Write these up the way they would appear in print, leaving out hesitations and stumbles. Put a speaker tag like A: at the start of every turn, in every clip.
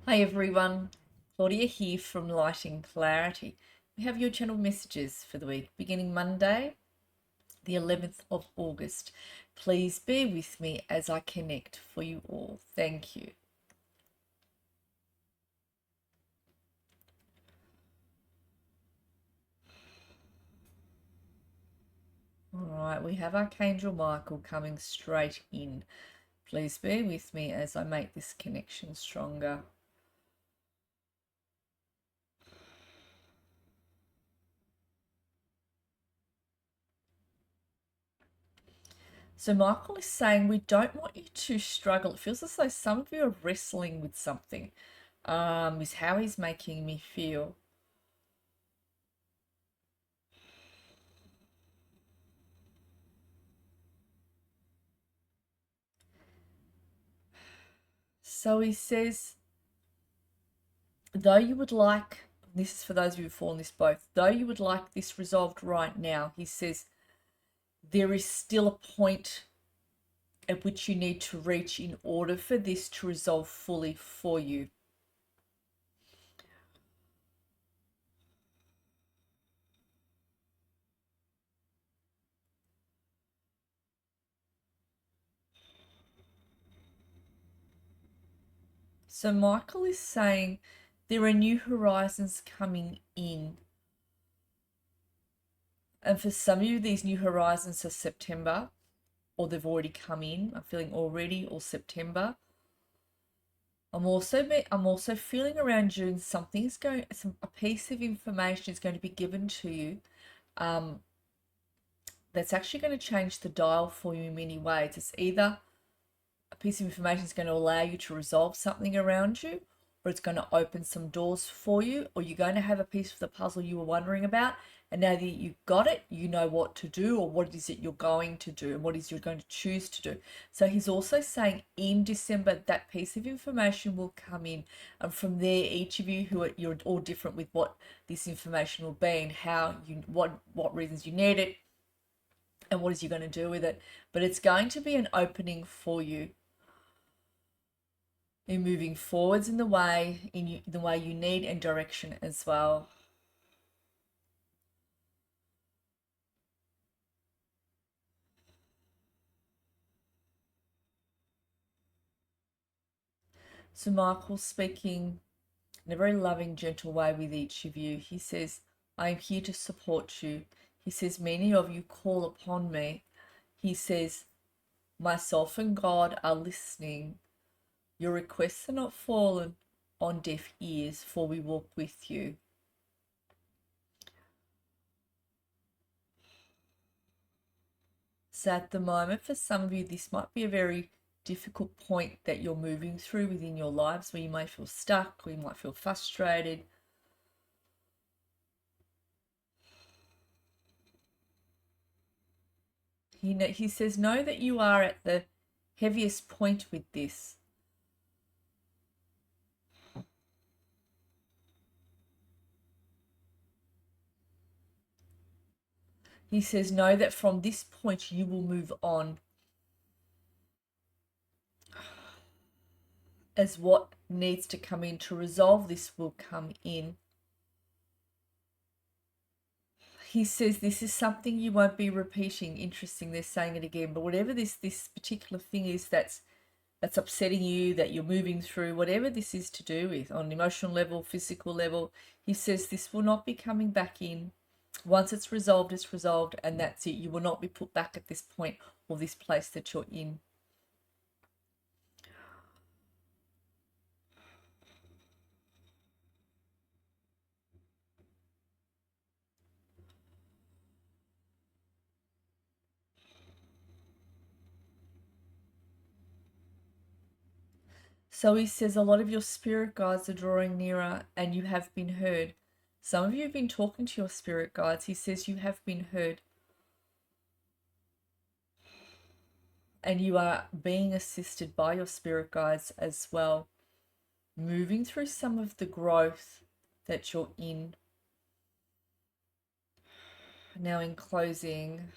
A: Hi everyone, Claudia here from Lighting Clarity. We have your channel messages for the week beginning Monday, the 11th of August. Please bear with me as I connect for you all. Thank you. All right, we have Archangel Michael coming straight in. Please bear with me as I make this connection stronger. So Michael is saying we don't want you to struggle. It feels as though some of you are wrestling with something, is how he's making me feel. So he says, though you would like, this is for those of you who've fallen this boat, though you would like this resolved right now, he says, there is still a point at which you need to reach in order for this to resolve fully for you. So Michael is saying there are new horizons coming in. And for some of you, these new horizons are September, or they've already come in. I'm feeling already, or September. I'm also feeling around June a piece of information is going to be given to you, that's actually going to change the dial for you in many ways. It's either a piece of information is going to allow you to resolve something around you, or it's going to open some doors for you, or you're going to have a piece of the puzzle you were wondering about, and now that you've got it, you know what to do, or what is it you're going to do, and what is you're going to choose to do. So he's also saying in December that piece of information will come in, and from there, each of you you're all different with what this information will be and how you what reasons you need it and what is you going to do with it. But it's going to be an opening for you in moving forwards in the way you need and direction as well. So Michael's speaking in a very loving, gentle way with each of you. He says, I am here to support you. He says, many of you call upon me. He says, myself and God are listening. Your requests are not fallen on deaf ears, for we walk with you. So at the moment, for some of you, this might be a very difficult point that you're moving through within your lives where you might feel stuck or you might feel frustrated. He says, know that you are at the heaviest point with this. He says, know that from this point you will move on as what needs to come in to resolve this will come in. He says this is something you won't be repeating. Interesting, they're saying it again, but whatever this particular thing is that's upsetting you, that you're moving through, whatever this is to do with, on an emotional level, physical level, he says this will not be coming back in. Once it's resolved, and that's it. You will not be put back at this point or this place that you're in. So he says a lot of your spirit guides are drawing nearer and you have been heard. Some of you have been talking to your spirit guides. He says you have been heard. And you are being assisted by your spirit guides as well, moving through some of the growth that you're in. Now, in closing,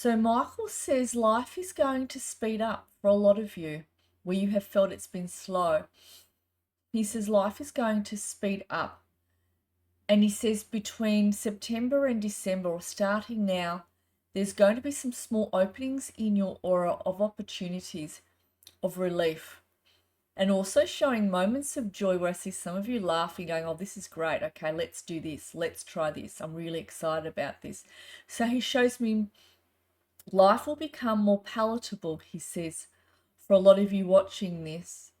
A: So Michael says life is going to speed up for a lot of you where you have felt it's been slow. He says life is going to speed up. And he says between September and December, or starting now, there's going to be some small openings in your aura of opportunities, of relief. And also showing moments of joy where I see some of you laughing, going, oh, this is great. Okay, let's do this. Let's try this. I'm really excited about this. So he shows me life will become more palatable, he says, for a lot of you watching this,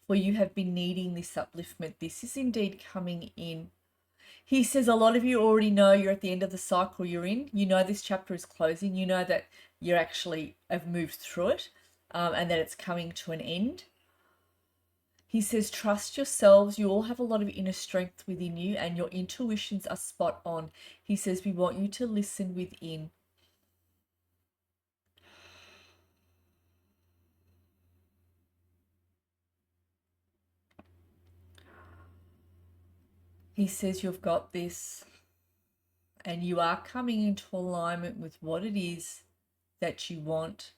A: for you have been needing this upliftment. This is indeed coming in. He says a lot of you already know you're at the end of the cycle you're in. You know this chapter is closing. You know that you actually have moved through it and that it's coming to an end. He says, trust yourselves. You all have a lot of inner strength within you and your intuitions are spot on. He says, we want you to listen within. He says, you've got this. And you are coming into alignment with what it is that you want.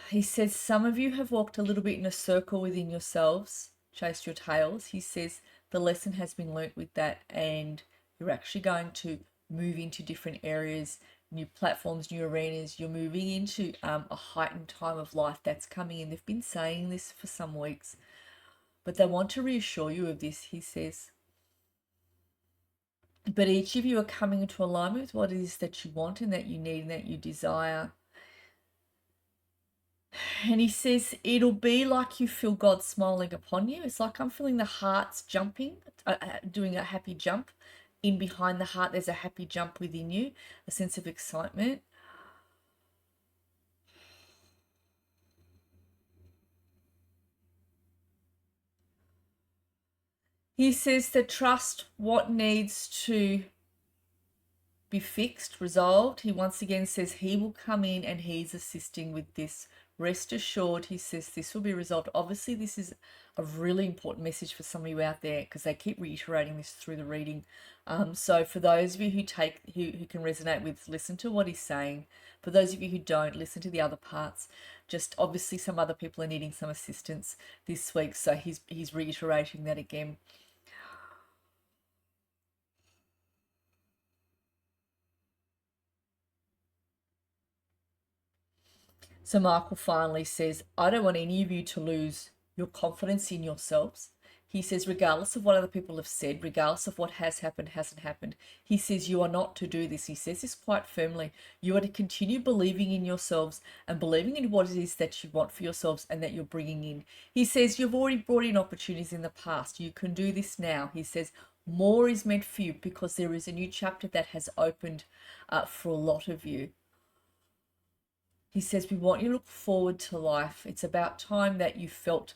A: He says some of you have walked a little bit in a circle within yourselves, chased your tails. He says the lesson has been learnt with that and you're actually going to move into different areas, new platforms, new arenas. You're moving into a heightened time of life that's coming in. They've been saying this for some weeks, but they want to reassure you of this, he says. But each of you are coming into alignment with what it is that you want and that you need and that you desire. And he says, it'll be like you feel God smiling upon you. It's like I'm feeling the hearts jumping, doing a happy jump. In behind the heart, there's a happy jump within you, a sense of excitement. He says to trust what needs to be fixed, resolved. He once again says he will come in and he's assisting with this. Rest assured, he says this will be resolved. Obviously, this is a really important message for some of you out there because they keep reiterating this through the reading. So for those of you who can resonate with, listen to what he's saying. For those of you who don't, listen to the other parts. Just obviously some other people are needing some assistance this week, so he's reiterating that again. So Michael finally says, I don't want any of you to lose your confidence in yourselves. He says, regardless of what other people have said, regardless of what has happened, hasn't happened, he says you are not to do this. He says this quite firmly. You are to continue believing in yourselves and believing in what it is that you want for yourselves and that you're bringing in. He says you've already brought in opportunities in the past. You can do this now. He says more is meant for you because there is a new chapter that has opened for a lot of you. He says, we want you to look forward to life. It's about time that you felt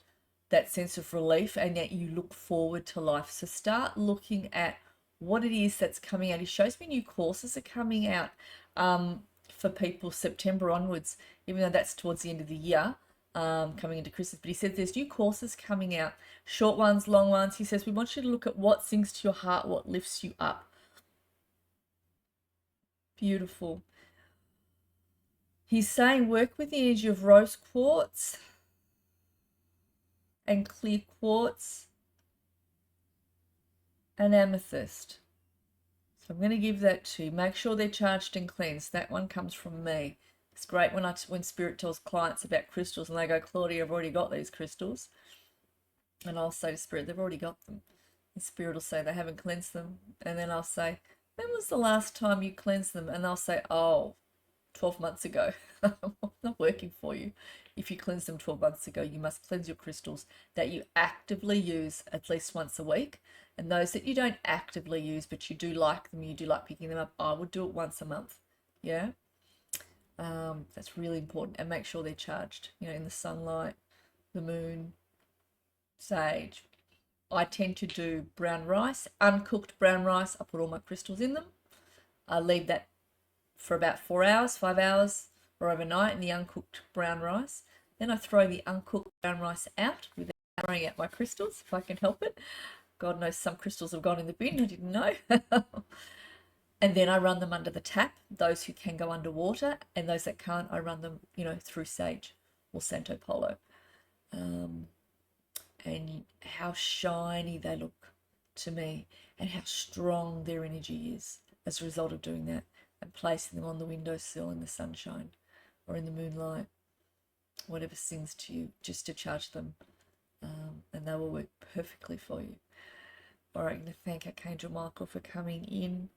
A: that sense of relief and that you look forward to life. So start looking at what it is that's coming out. He shows me new courses are coming out for people September onwards, even though that's towards the end of the year, coming into Christmas. But he says there's new courses coming out, short ones, long ones. He says, we want you to look at what sings to your heart, what lifts you up. Beautiful. He's saying work with the energy of rose quartz and clear quartz and amethyst. So I'm going to give that to you. Make sure they're charged and cleansed. That one comes from me. It's great when Spirit tells clients about crystals and they go, Claudia, I've already got these crystals. And I'll say to Spirit, they've already got them. And Spirit will say they haven't cleansed them. And then I'll say, when was the last time you cleansed them? And they'll say, oh, 12 months ago. Not working for you. If you cleanse them 12 months ago, you must cleanse your crystals that you actively use at least once a week. And those that you don't actively use, but you do like them, you do like picking them up, I would do it once a month. Yeah. That's really important. And make sure they're charged, in the sunlight, the moon, sage. I tend to do brown rice, uncooked brown rice. I put all my crystals in them. I leave that for about 4 hours, 5 hours, or overnight in the uncooked brown rice. Then I throw the uncooked brown rice out without throwing out my crystals, if I can help it. God knows some crystals have gone in the bin, I didn't know. And then I run them under the tap, those who can go underwater, and those that can't, I run them, through sage or Santo Polo. And how shiny they look to me, and how strong their energy is as a result of doing that and placing them on the windowsill in the sunshine or in the moonlight, whatever sings to you, just to charge them, and they will work perfectly for you. All right, I'm going to thank Archangel Michael for coming in.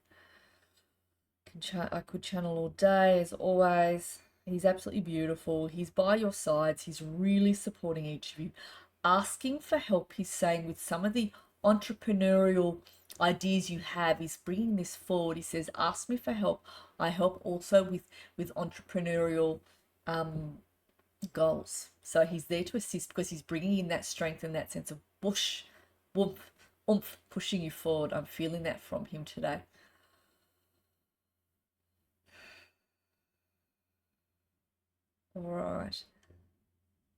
A: I could channel all day, as always. He's absolutely beautiful. He's by your sides. He's really supporting each of you. Asking for help, he's saying, with some of the entrepreneurial ideas you have. He's bringing this forward. He says, ask me for help. I help also with entrepreneurial goals. So he's there to assist because he's bringing in that strength and that sense of whoosh, whoomp, oomph, pushing you forward. I'm feeling that from him today. All right.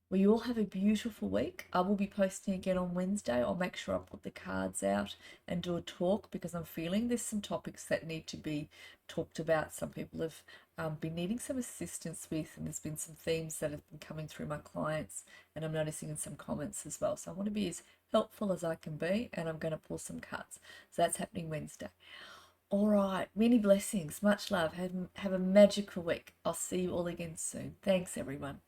A: Well, you all have a beautiful week. I will be posting again on Wednesday. I'll make sure I put the cards out and do a talk because I'm feeling there's some topics that need to be talked about. Some people have been needing some assistance with, and there's been some themes that have been coming through my clients, and I'm noticing in some comments as well. So I want to be as helpful as I can be, and I'm going to pull some cards. So that's happening Wednesday. All right, many blessings, much love. Have a magical week. I'll see you all again soon. Thanks, everyone.